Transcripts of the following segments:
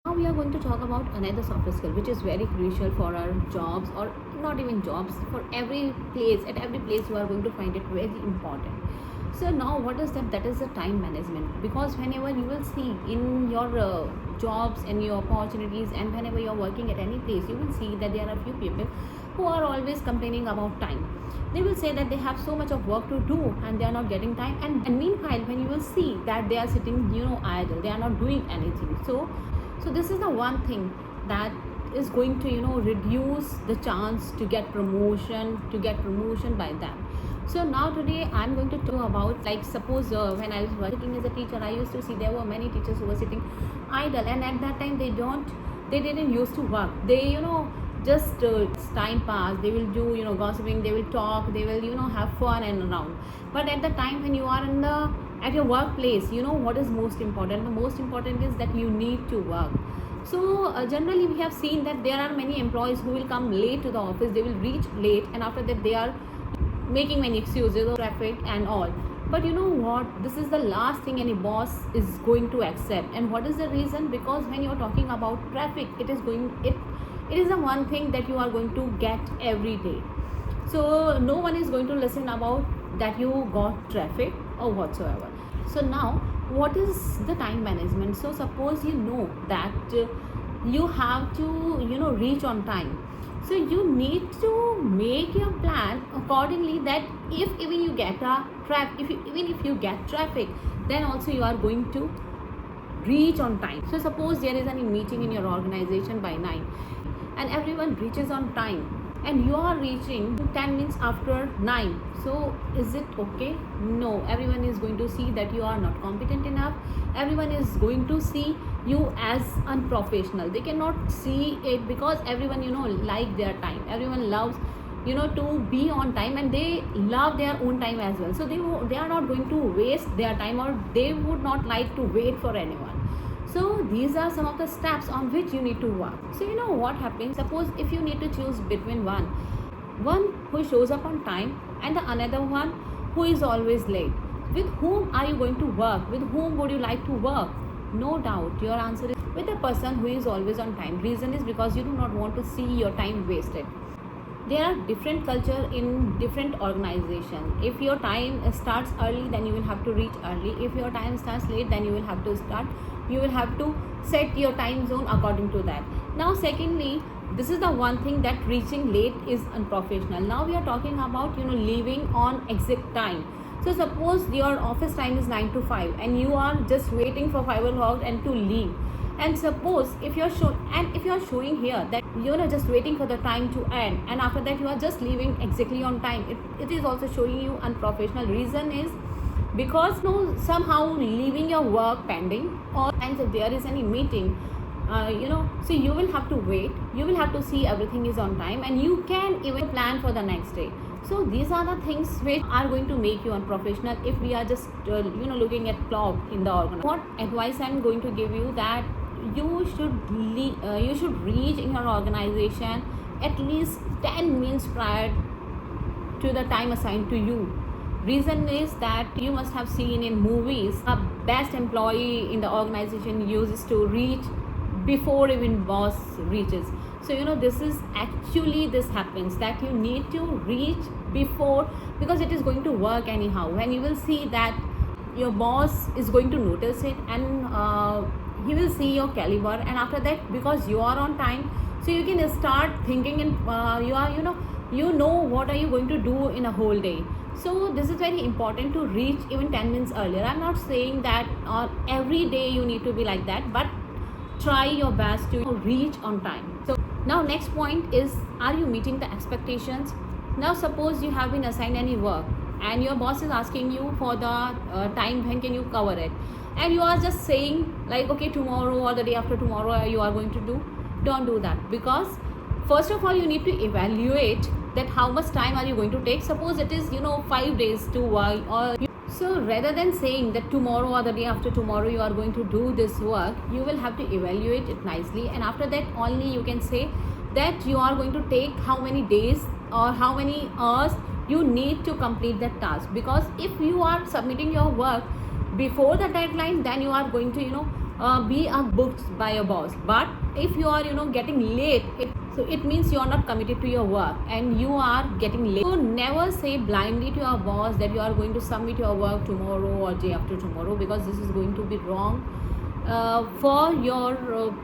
Now we are going to talk about another soft skill which is very crucial for our jobs, or not even jobs, for every place. At every place you are going to find it very important. So now what is that? That is the time management. Because whenever you will see in your jobs and your opportunities, and whenever you are working at any place, you will see that there are a few people who are always complaining about time. They will say that they have so much of work to do and they are not getting time, and meanwhile when you will see that they are sitting idle, they are not doing anything. So this is the one thing that is going to reduce the chance to get promotion by them. So now today I'm going to talk about, like, suppose when I was working as a teacher, I used to see there were many teachers who were sitting idle, and at that time they didn't used to work. They just time pass, they will do gossiping, they will talk, they will have fun and around. But at the time when you are at your workplace, what is most important? The most important is that you need to work. So generally we have seen that there are many employees who will come late to the office, they will reach late, and after that they are making many excuses of traffic and all. But you know what, this is the last thing any boss is going to accept. And what is the reason? Because when you're talking about traffic, it is the one thing that you are going to get every day. So no one is going to listen about that you got traffic or whatsoever. So now what is the time management? So suppose you know that you have to reach on time. So you need to make your plan accordingly, that if even you get even if you get traffic, then also you are going to reach on time. So suppose there is any meeting in your organization by 9 and everyone reaches on time, and you are reaching 10 minutes after 9. So is it okay? No, everyone is going to see that you are not competent enough. Everyone is going to see you as unprofessional. They cannot see it, because everyone like their time. Everyone loves to be on time, and they love their own time as well. So they are not going to waste their time, or they would not like to wait for anyone. So these are some of the steps on which you need to work. So what happens? Suppose if you need to choose between one who shows up on time and the another one who is always late, with whom are you going to work? With whom would you like to work? No doubt your answer is with the person who is always on time. Reason is because you do not want to see your time wasted. There are different culture in different organization. If your time starts early, then you will have to reach early. If your time starts late, then you will have to set your time zone according to that. Now secondly, this is the one thing, that reaching late is unprofessional. Now we are talking about leaving on exact time. So suppose your office time is 9 to 5 and you are just waiting for 5 o'clock and to leave. And suppose if you are showing here that just waiting for the time to end, and after that you are just leaving exactly on time, it is also showing you unprofessional. Reason is because somehow leaving your work pending, or and if there is any meeting, so you will have to wait, you will have to see everything is on time, and you can even plan for the next day. So these are the things which are going to make you unprofessional if we are just looking at clock in the organ. What advice I'm going to give you, that you should reach in your organization at least 10 minutes prior to the time assigned to you. Reason is that you must have seen in movies, a best employee in the organization uses to reach before even boss reaches. So this happens, that you need to reach before, because it is going to work anyhow. When you will see that your boss is going to notice it, and he will see your caliber, and after that, because you are on time, so you can start thinking, and you know what are you going to do in a whole day. So this is very important to reach even 10 minutes earlier. I'm not saying that every day you need to be like that, but try your best to reach on time. So now next point is, are you meeting the expectations? Now suppose you have been assigned any work and your boss is asking you for the time when can you cover it, and you are just saying like, okay, tomorrow or the day after tomorrow you are going to do. Don't do that, because first of all you need to evaluate that how much time are you going to take. Suppose it is 5 days to work, so rather than saying that tomorrow or the day after tomorrow you are going to do this work, you will have to evaluate it nicely, and after that only you can say that you are going to take how many days or how many hours you need to complete that task. Because if you are submitting your work before the deadline, then you are going to be booked by your boss. But if you are getting late, so it means you are not committed to your work and you are getting late. So never say blindly to your boss that you are going to submit your work tomorrow or day after tomorrow, because this is going to be wrong for your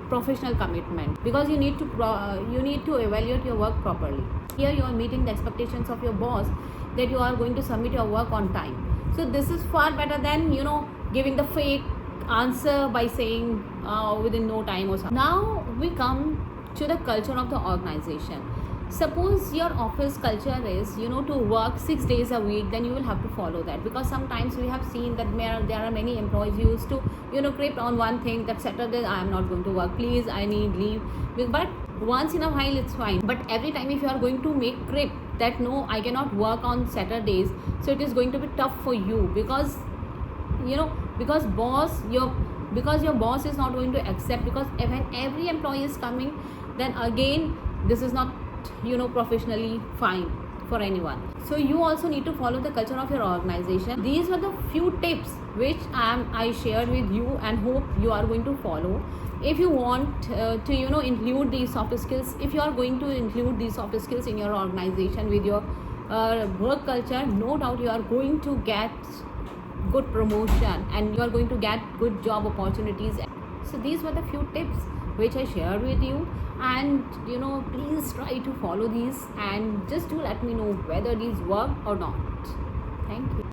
professional commitment, because you need to evaluate your work properly. Here you are meeting the expectations of your boss that you are going to submit your work on time. So this is far better than giving the fake answer by saying within no time or something. Now we come to the culture of the organization. Suppose your office culture is to work 6 days a week, then you will have to follow that, because sometimes we have seen that there are many employees who used to creep on one thing, that Saturday I am not going to work, please I need leave. But once in a while it's fine, but every time if you are going to make crib that no, I cannot work on Saturdays, so it is going to be tough for you, because because your boss is not going to accept, because when every employee is coming, then again this is not professionally fine for anyone. So you also need to follow the culture of your organization. These were the few tips which I shared with you and hope you are going to follow. If you want to include these soft skills, if you are going to include these soft skills in your organization with your work culture, no doubt you are going to get good promotion and you are going to get good job opportunities. So these were the few tips which I shared with you, and please try to follow these and just do let me know whether these work or not. Thank you.